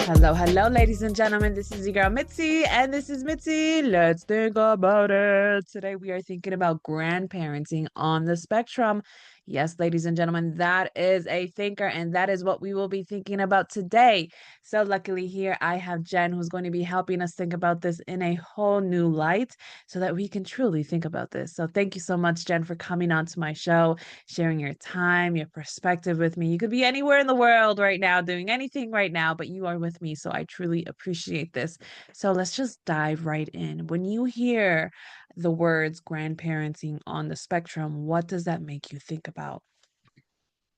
Hello, hello, ladies and gentlemen. This is your girl Mitzi, and this is Mitzi. Let's think about it. Today, we are thinking about grandparenting on the spectrum. Yes, ladies and gentlemen, that is a thinker, and that is what we will be thinking about today. So, luckily, here I have Jen, who's going to be helping us think about this in a whole new light so that we can truly think about this. So, thank you so much, Jen, for coming on to my show, sharing your time, your perspective with me. You could be anywhere in the world right now, doing anything right now, but you are with me. So I truly appreciate this. So let's just dive right in. When you hear the words grandparenting on the spectrum, what does that make you think about?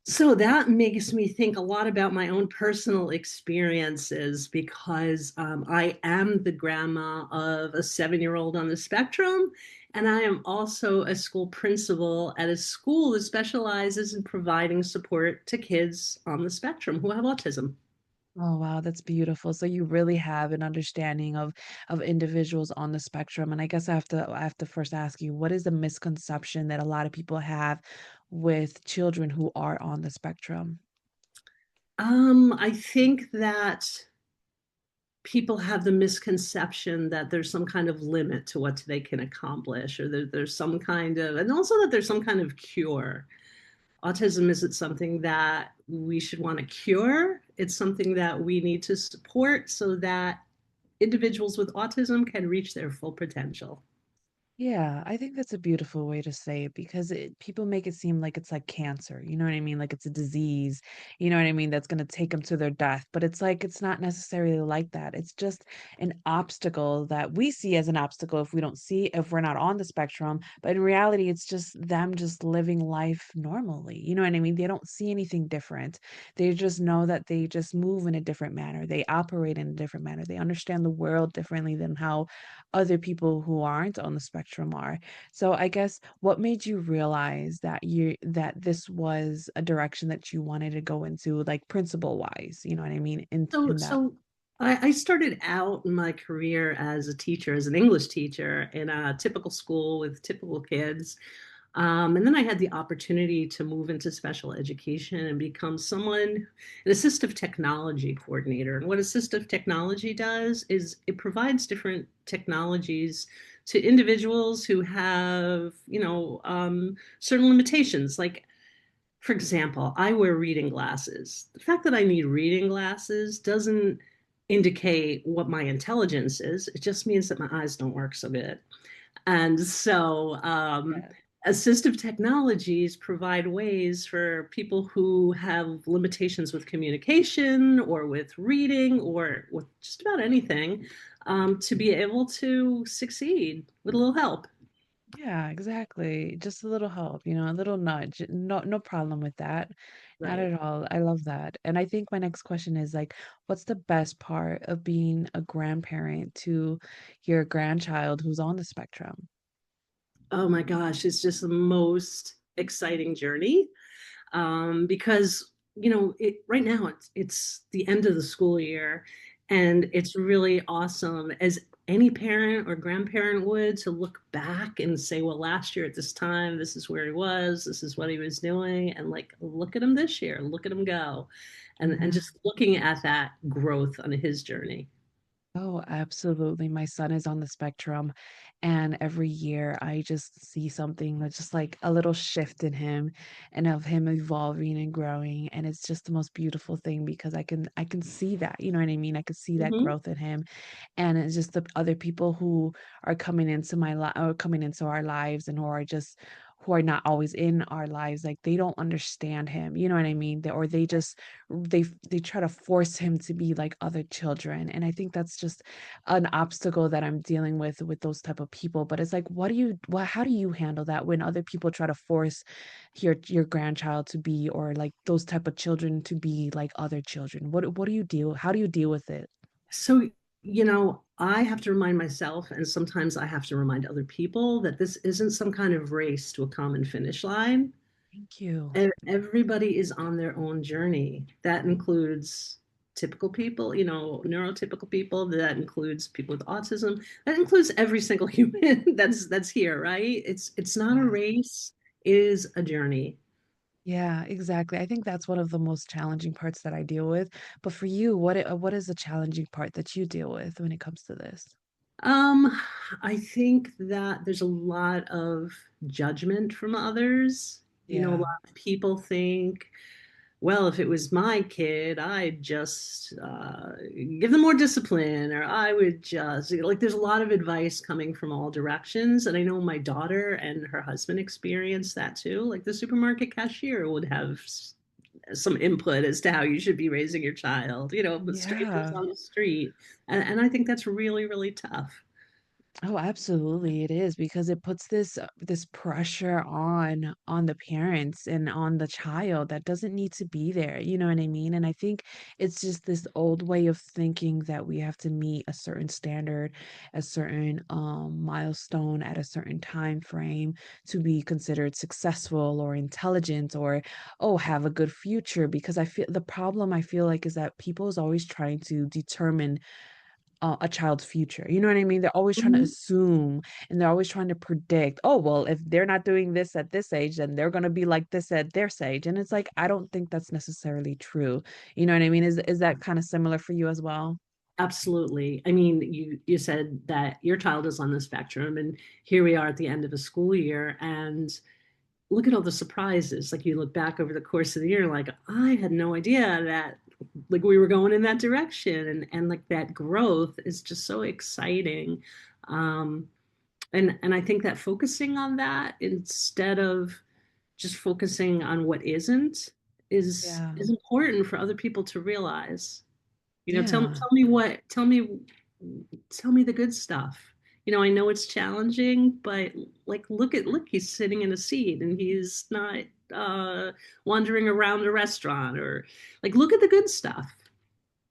So that makes me think a lot about my own personal experiences because I am the grandma of a 7-year-old on the spectrum. And I am also a school principal at a school that specializes in providing support to kids on the spectrum who have autism. Oh wow, that's beautiful. So you really have an understanding of individuals on the spectrum. And I guess I have to first ask you, what is the misconception that a lot of people have with children who are on the spectrum? I think that people have the misconception that there's some kind of limit to what they can accomplish, or there's some kind of, and also that there's some kind of cure. Autism isn't something that we should want to cure. It's something that we need to support so that individuals with autism can reach their full potential. Yeah, I think that's a beautiful way to say it because people make it seem like it's like cancer. You know what I mean? Like it's a disease, you know what I mean? That's going to take them to their death. But it's like, it's not necessarily like that. It's just an obstacle that we see as an obstacle if we're not on the spectrum. But in reality, it's just them just living life normally. You know what I mean? They don't see anything different. They just know that they just move in a different manner. They operate in a different manner. They understand the world differently than how other people who aren't on the spectrum are. So I guess what made you realize that this was a direction that you wanted to go into, like principle wise, you know what I mean? In that. So I started out my career as a teacher, as an English teacher in a typical school with typical kids. And then I had the opportunity to move into special education and become an assistive technology coordinator. And what assistive technology does is it provides different technologies to individuals who have, certain limitations. Like, for example, I wear reading glasses. The fact that I need reading glasses doesn't indicate what my intelligence is. It just means that my eyes don't work so good. And so, Yeah. assistive technologies provide ways for people who have limitations with communication or with reading or with just about anything to be able to succeed with a little help. Yeah, exactly. Just a little help, a little nudge. No problem with that. Not Right. at all. I love that. And I think my next question is like, what's the best part of being a grandparent to your grandchild who's on the spectrum? Oh my gosh, it's just the most exciting journey because right now it's the end of the school year, and it's really awesome as any parent or grandparent would to look back and say, well, last year at this time, this is where he was, this is what he was doing, and like look at him this year, look at him go, and Yeah. just looking at that growth on his journey. Oh, absolutely. My son is on the spectrum, and every year I just see something that's just like a little shift in him and of him evolving and growing. And it's just the most beautiful thing because I can see that, you know what I mean? I can see that Hmm. growth in him. And it's just the other people who are coming into my life or coming into our lives and who are not always in our lives, like they don't understand him, you know what I mean? Or they try to force him to be like other children. And I think that's just an obstacle that I'm dealing with those type of people. But it's like, how do you handle that when other people try to force your grandchild to be, or like those type of children to be like other children? What do you deal how do you deal with it? So, I have to remind myself, and sometimes I have to remind other people, that this isn't some kind of race to a common finish line. Thank you. Everybody is on their own journey. That includes typical people, neurotypical people. That includes people with autism. That includes every single human that's here, right? It's not a Yeah. race. It is a journey. Yeah, exactly. I think that's one of the most challenging parts that I deal with. But for you, what is the challenging part that you deal with when it comes to this? Um, I think that there's a lot of judgment from others. You know, a Yeah. lot of people think, well, if it was my kid, I'd just give them more discipline, or I would just, you know, like, there's a lot of advice coming from all directions. And I know my daughter and her husband experienced that too. Like, the supermarket cashier would have some input as to how you should be raising your child, you know, with strangers Yeah. on the street. And I think that's really, really tough. Oh, absolutely it is because it puts this pressure on the parents and on the child that doesn't need to be there, you know what I mean? And I think it's just this old way of thinking that we have to meet a certain standard, a certain milestone at a certain time frame to be considered successful or intelligent or oh, have a good future because I feel the problem I feel like is that people is always trying to determine a child's future. You know what I mean? They're always trying to Mhm. assume and they're always trying to predict, oh, well, if they're not doing this at this age, then they're going to be like this at their age. And it's like, I don't think that's necessarily true. You know what I mean? Is that kind of similar for you as well? Absolutely. I mean, you said that your child is on the spectrum, and here we are at the end of a school year, and look at all the surprises. Like, you look back over the course of the year, like, I had no idea that, like, we were going in that direction, and like, that growth is just so exciting. Um, and I think that focusing on that instead of just focusing on what isn't Yeah. is important for other people to realize. You know, Yeah. tell me the good stuff. You know, I know it's challenging, but like, look, he's sitting in a seat and he's not uh wandering around a restaurant, or like, look at the good stuff.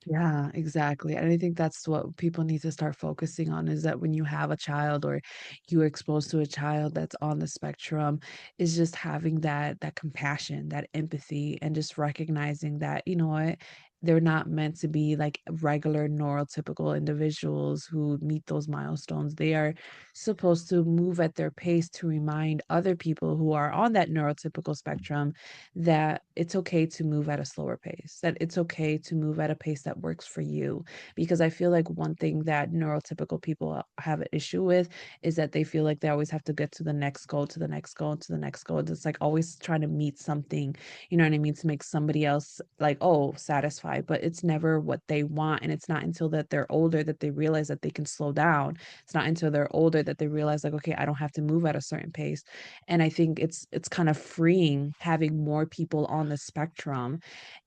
Yeah, exactly. And I think that's what people need to start focusing on is that when you have a child or you're exposed to a child that's on the spectrum, is just having that compassion, that empathy, and just recognizing that, you know what, they're not meant to be like regular neurotypical individuals who meet those milestones. They are supposed to move at their pace to remind other people who are on that neurotypical spectrum that it's okay to move at a slower pace, that it's okay to move at a pace that works for you. Because I feel like one thing that neurotypical people have an issue with is that they feel like they always have to get to the next goal, to the next goal, to the next goal. It's like always trying to meet something, you know what I mean, to make somebody else like, oh, satisfied. But it's never what they want. And it's not until that they're older that they realize that they can slow down. It's not until they're older that they realize, like, okay, I don't have to move at a certain pace. And I think it's kind of freeing having more people on the spectrum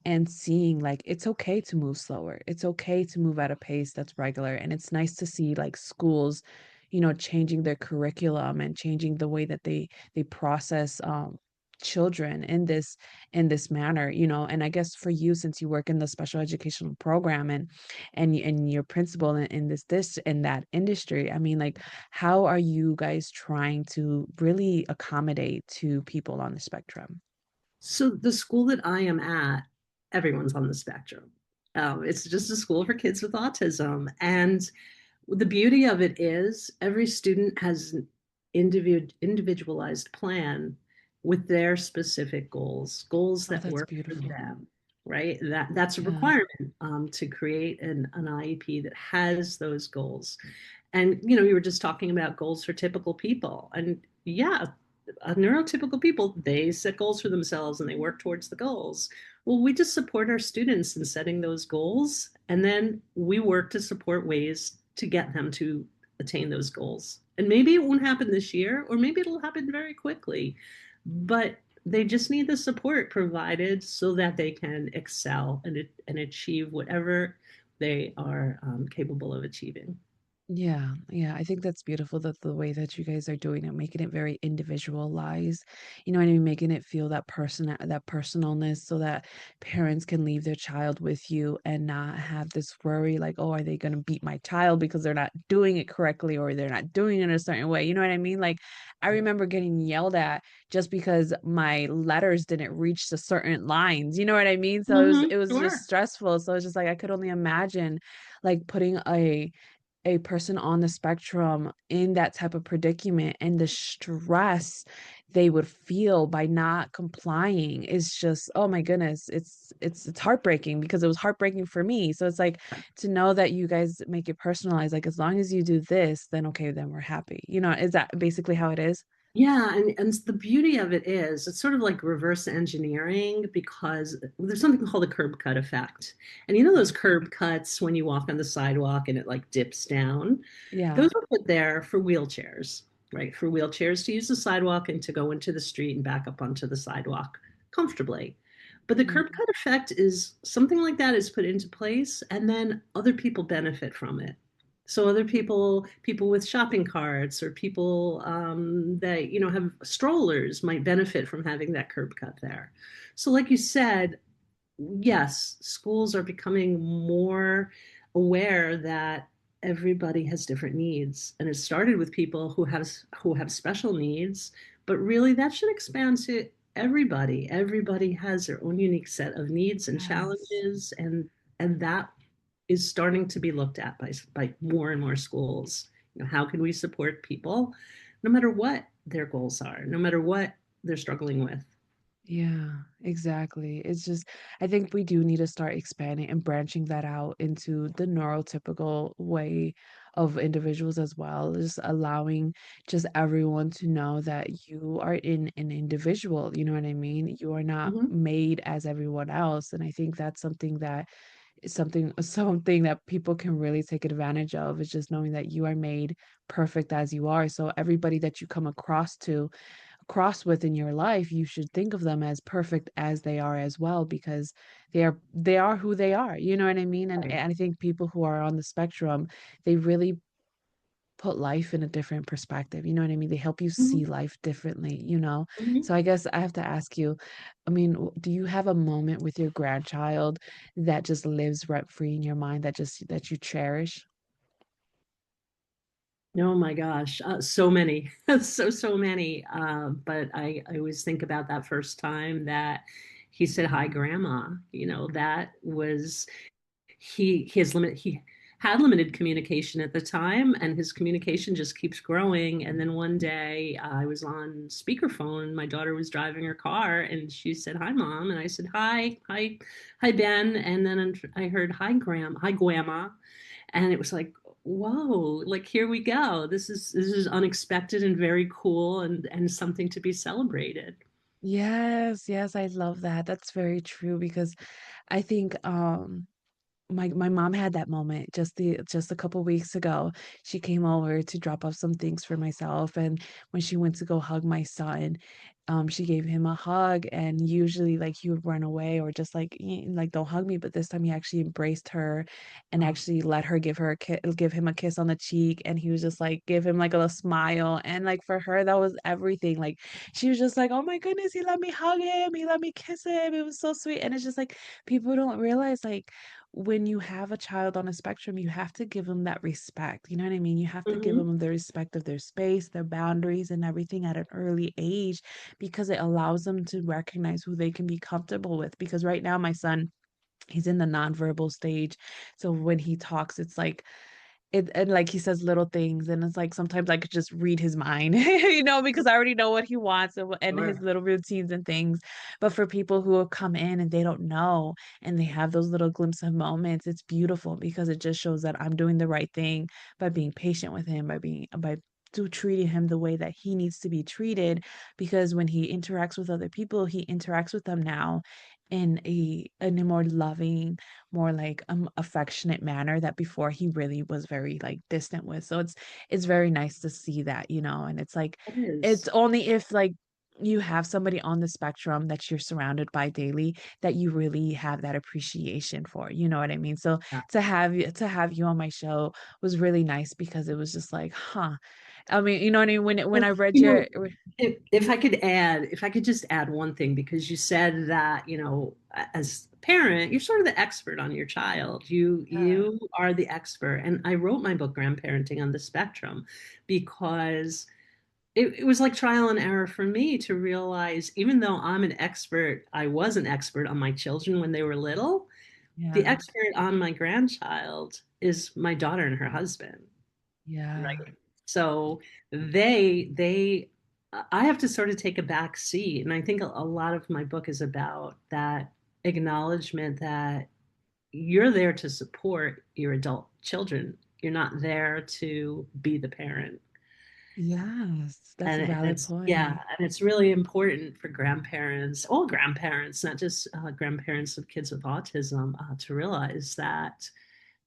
and seeing like it's okay to move slower. It's okay to move at a pace that's regular. And it's nice to see like schools, you know, changing their curriculum and changing the way that they process children in this manner, you know. And I guess for you, since you work in the special educational program and you're principal in this in that industry, I mean, like, how are you guys trying to really accommodate to people on the spectrum? So the school that I am at, everyone's on the spectrum. It's just a school for kids with autism, and the beauty of it is every student has an individualized plan with their specific goals Oh, that that's work for beautiful. them, right? That's a Yeah. requirement, to create an IEP that has those goals. And you know, you were just talking about goals for typical people, and yeah, neurotypical people, they set goals for themselves and they work towards the goals. Well, we just support our students in setting those goals, and then we work to support ways to get them to attain those goals. And maybe it won't happen this year, or maybe it'll happen very quickly, but they just need the support provided so that they can excel and achieve whatever they are capable of achieving. Yeah, yeah, I think that's beautiful that the way that you guys are doing it, making it very individualized, you know what I mean, making it feel that personalness so that parents can leave their child with you and not have this worry like, oh, are they going to beat my child because they're not doing it correctly or they're not doing it a certain way. You know what I mean? Like, I remember getting yelled at just because my letters didn't reach the certain lines. You know what I mean? So it was Mm-hmm, it was just sure. stressful. So it's just like I could only imagine like putting a person on the spectrum in that type of predicament, and the stress they would feel by not complying is just, oh my goodness, it's heartbreaking because it was heartbreaking for me. So it's like to know that you guys make it personalized, like as long as you do this, then okay, then we're happy. Is that basically how it is? Yeah, and the beauty of it is it's sort of like reverse engineering because there's something called the curb cut effect. And you know those curb cuts when you walk on the sidewalk and it like dips down? Yeah. Those are put there for wheelchairs, right? For wheelchairs to use the sidewalk and to go into the street and back up onto the sidewalk comfortably. But the curb Mhm. cut effect is something like that is put into place, and then other people benefit from it. So other people with shopping carts or people that have strollers might benefit from having that curb cut there. So, like you said, yes, schools are becoming more aware that everybody has different needs, and it started with people who have special needs, but really that should expand to everybody. Everybody has their own unique set of needs and Yes. challenges, and that is starting to be looked at by more and more schools. How can we support people, no matter what their goals are, no matter what they're struggling with? Yeah, exactly. It's just, I think we do need to start expanding and branching that out into the neurotypical way of individuals as well. Just allowing just everyone to know that you are in an individual, you know what I mean? You are not Mhm. made as everyone else. And I think that's something that is something that people can really take advantage of, is just knowing that you are made perfect as you are. So everybody that you come across with in your life, you should think of them as perfect as they are as well, because they are who they are. You know what I mean? Right. And I think people who are on the spectrum, they really put life in a different perspective. You know what I mean? They help you Mhm. see life differently. Mhm. So I guess I have to ask you, I mean, do you have a moment with your grandchild that just lives rent free in your mind, that you cherish? Oh my gosh, so many, so many. But I always think about that first time that he said hi, Grandma. That was he had limited communication at the time, and his communication just keeps growing. And then one day I was on speakerphone. My daughter was driving her car, and she said, "Hi, Mom," and I said, "Hi, Ben." And then I heard, hi, Grandma," and it was like, whoa, like here we go. This is unexpected and very cool, and something to be celebrated. Yes, yes, I love that. That's very true because I think my mom had that moment just a couple weeks ago. She came over to drop off some things for myself, and when she went to go hug my son, she gave him a hug, and usually like he would run away or just like don't hug me, but this time he actually embraced her and Oh, actually let her give him a kiss on the cheek, and he was just like give him like a little smile, and like for her that was everything. Like she was just like, "Oh my goodness, he let me hug him, he let me kiss him. It was so sweet." And it's just like people don't realize, like, when you have a child on a spectrum, you have to give them that respect. You know what I mean? You have to give mhm. them the respect of their space, their boundaries, and everything at an early age, because it allows them to recognize who they can be comfortable with. Because right now, my son, he's in the nonverbal stage. So when he talks, it's like, and like he says little things, and it's like sometimes I could just read his mind, because I already know what he wants, and his Sure. little routines and things. But for people who have come in and they don't know, and they have those little glimpses of moments, it's beautiful because it just shows that I'm doing the right thing by being patient with him, by to treating him the way that he needs to be treated. Because when he interacts with other people, he interacts with them now in a more loving, more like affectionate manner that before he really was very like distant with. So it's very nice to see that. And it's like It it's is. only if like you have somebody on the spectrum that you're surrounded by daily that you really have that appreciation for. You know what I mean? So Yeah. to have you on my show was really nice because it was just like, huh. I mean, you know what I mean? When I read You your know, if I could just add one thing, because you said that, as a parent, you're sort of the expert on your child. You yeah, you are the expert. And I wrote my book, Grandparenting on the Spectrum, because it was like trial and error for me to realize, even though I was an expert on my children when they were little, the yeah, expert on my grandchild is my daughter and her husband, Yeah. right? So they I have to sort of take a back seat. And I think a lot of my book is about that acknowledgement that you're there to support your adult children. You're not there to be the parent. Yes, that's a And valid it's, yeah, point. and it's really important for grandparents, all grandparents, not just grandparents of kids with autism, to realize that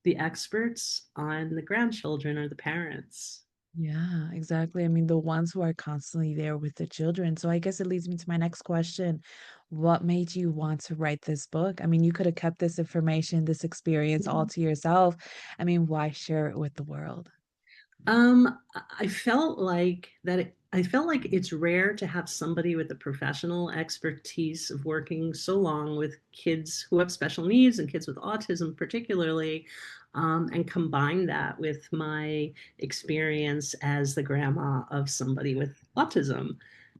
the experts on the grandchildren are the parents. Yeah, exactly. I mean, the ones who are constantly there with the children. So I guess it leads me to my next question. What made you want to write this book? I mean, you could have kept this information, this experience all to yourself. I mean, why share it with the world? I felt like I felt like it's rare to have somebody with the professional expertise of working so long with kids who have special needs and kids with autism, particularly, and combine that with my experience as the grandma of somebody with autism.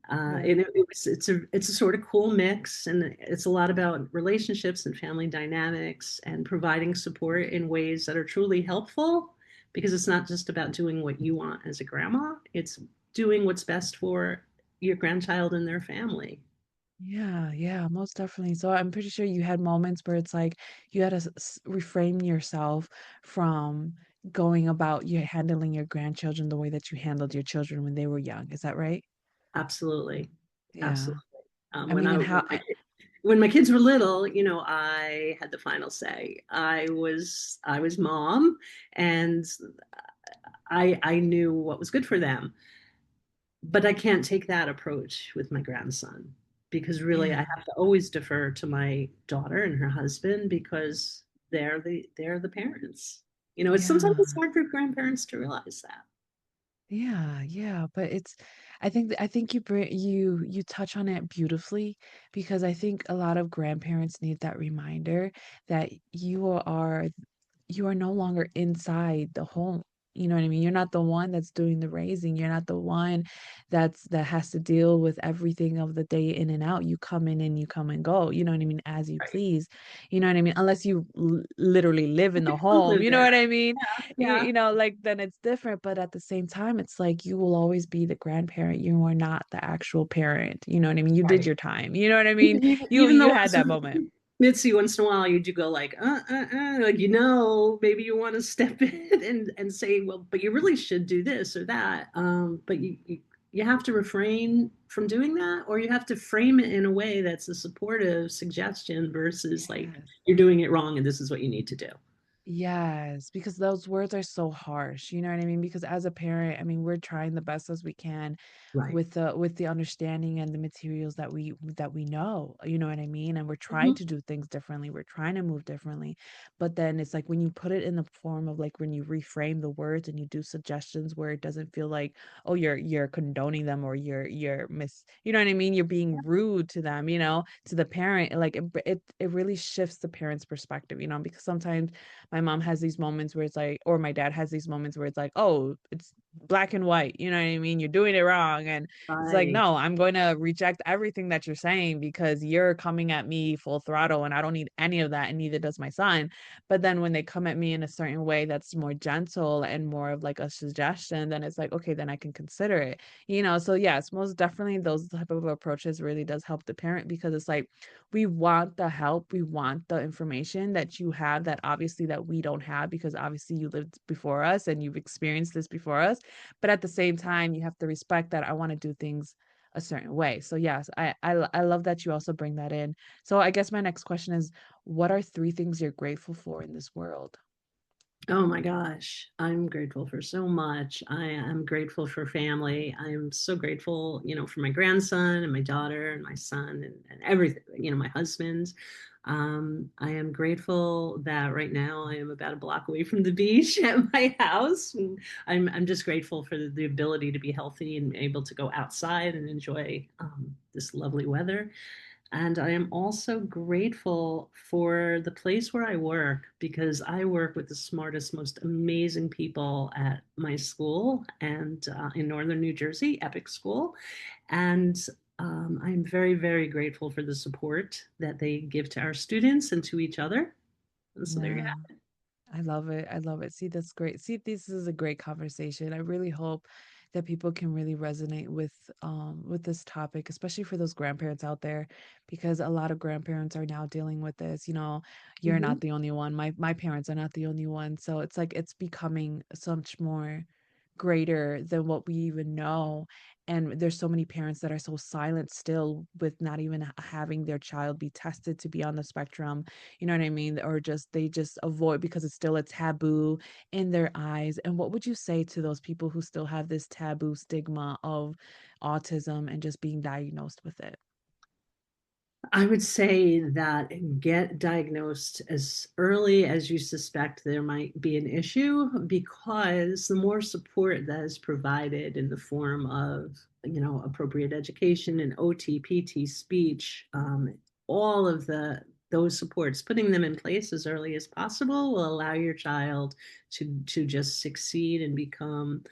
Right. It's a sort of cool mix, and it's a lot about relationships and family dynamics and providing support in ways that are truly helpful, because it's not just about doing what you want as a grandma, it's doing what's best for your grandchild and their family. Yeah, yeah, most definitely. So I'm pretty sure you had moments where it's like you had to reframe yourself from going about you handling your grandchildren the way that you handled your children when they were young. Is that right? Absolutely. Yeah. Absolutely. I mean, and how, When my kids were little, I had the final say. I was mom, and I knew what was good for them. But I can't take that approach with my grandson, because really I yeah, have to always defer to my daughter and her husband, because they're the parents. It's sometimes it's yeah. hard for grandparents to realize that. Yeah, yeah, but I think you touch on it beautifully because I think a lot of grandparents need that reminder that you are no longer inside the home. You know what I mean? You're not the one that's doing the raising. You're not the one that has to deal with everything of the day in and out. You come in and you come and go. You know what I mean? As you Right. please. You know what I mean? Unless you literally live in the Don't home. live You know there. what I mean? Yeah. You know, like then it's different. But at the same time, it's like you will always be the grandparent. You are not the actual parent. You know what I mean? You did Right. your time. You know what I mean? Even You though had once, that moment. Mitzi, once in a while, you do go like, like, maybe you want to step in and say, well, but you really should do this or that. But you have to refrain from doing that, or you have to frame it in a way that's a supportive suggestion versus like, Yes. you're doing it wrong and this is what you need to do. Yes, because those words are so harsh, you know what I mean? Because as a parent, I mean, we're trying the best as we can Right. with the understanding and the materials that we know, you know what I mean? And we're trying Mhm. to do things differently. We're trying to move differently. But then it's like when you put it in the form of like when you reframe the words and you do suggestions where it doesn't feel like, oh, you're condoning them or you know what I mean? You're being rude to them, you know, to the parent. Like it really shifts the parent's perspective, you know, because sometimes my mom has these moments where it's like, or my dad has these moments where it's like, oh, it's black and white. You know what I mean? You're doing it wrong. And it's like, Right. no, I'm going to reject everything that you're saying because you're coming at me full throttle and I don't need any of that. And neither does my son. But then when they come at me in a certain way that's more gentle and more of like a suggestion, then it's like, okay, then I can consider it. You know, so yes, most definitely those type of approaches really does help the parent because it's like we want the help, we want the information that you have that obviously that we don't have because obviously you lived before us and you've experienced this before us. But at the same time, you have to respect that I want to do things a certain way. So yes, I love that you also bring that in. So I guess my next question is, what are three things you're grateful for in this world? Oh my gosh, I'm grateful for so much. I am grateful for family. I'm so grateful, for my grandson and my daughter and my son and everything, my husband. I am grateful that right now I am about a block away from the beach at my house. And I'm just grateful for the ability to be healthy and able to go outside and enjoy this lovely weather. And I am also grateful for the place where I work, because I work with the smartest, most amazing people at my school and in Northern New Jersey, Epic School. And I'm very, very grateful for the support that they give to our students and to each other. And so there you Yeah. have it. I love it. I love it. See, that's great. See, this is a great conversation. I really hope that people can really resonate with this topic, especially for those grandparents out there, because a lot of grandparents are now dealing with this. You know, you're Mhm. not the only one. My parents are not the only one. So it's like it's becoming so much more greater than what we even know. And there's so many parents that are so silent still with not even having their child be tested to be on the spectrum, you know what I mean? Or just they just avoid because it's still a taboo in their eyes. And what would you say to those people who still have this taboo stigma of autism and just being diagnosed with it? I would say that get diagnosed as early as you suspect there might be an issue, because the more support that is provided in the form of, appropriate education and OT, PT, speech, all of those supports, putting them in place as early as possible will allow your child to just succeed and become,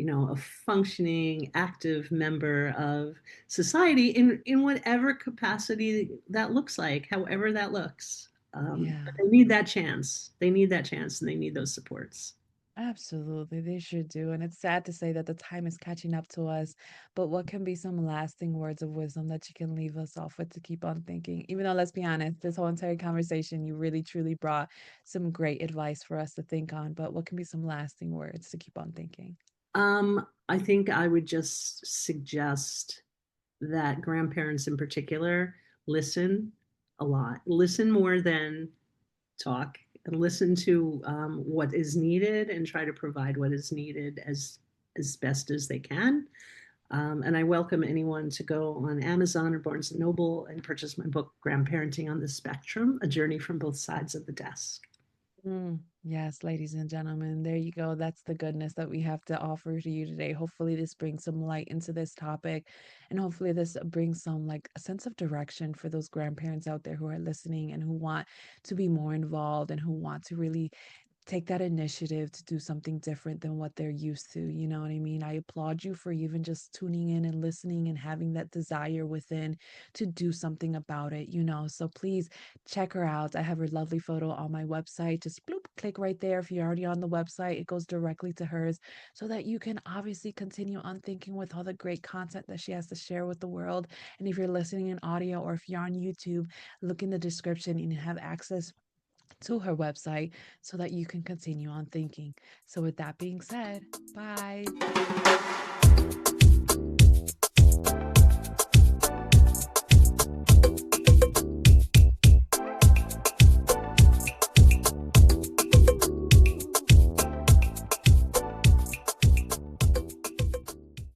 a functioning, active member of society in whatever capacity that looks like, however that looks. But Yeah. they need that chance. They need that chance, and they need those supports. Absolutely, they sure do. And it's sad to say that the time is catching up to us. But what can be some lasting words of wisdom that you can leave us off with to keep on thinking? Even though, let's be honest, this whole entire conversation, you really truly brought some great advice for us to think on. But what can be some lasting words to keep on thinking? I think I would just suggest that grandparents in particular listen a lot, listen more than talk, and listen to what is needed and try to provide what is needed as best as they can. And I welcome anyone to go on Amazon or Barnes and Noble and purchase my book, Grandparenting on the Spectrum: A Journey from Both Sides of the Desk. Yes, ladies and gentlemen, there you go. That's the goodness that we have to offer to you today. Hopefully, this brings some light into this topic, and hopefully, this brings some like a sense of direction for those grandparents out there who are listening and who want to be more involved and who want to really take that initiative to do something different than what they're used to. You know what I mean? I applaud you for even just tuning in and listening and having that desire within to do something about it, you know. So please check her out. I have her lovely photo on my website. Just bloop, click right there. If you're already on the website, it goes directly to hers so that you can obviously continue on thinking with all the great content that she has to share with the world. And if you're listening in audio or if you're on YouTube, look in the description and you have access to her website so that you can continue on thinking. So, with that being said, bye.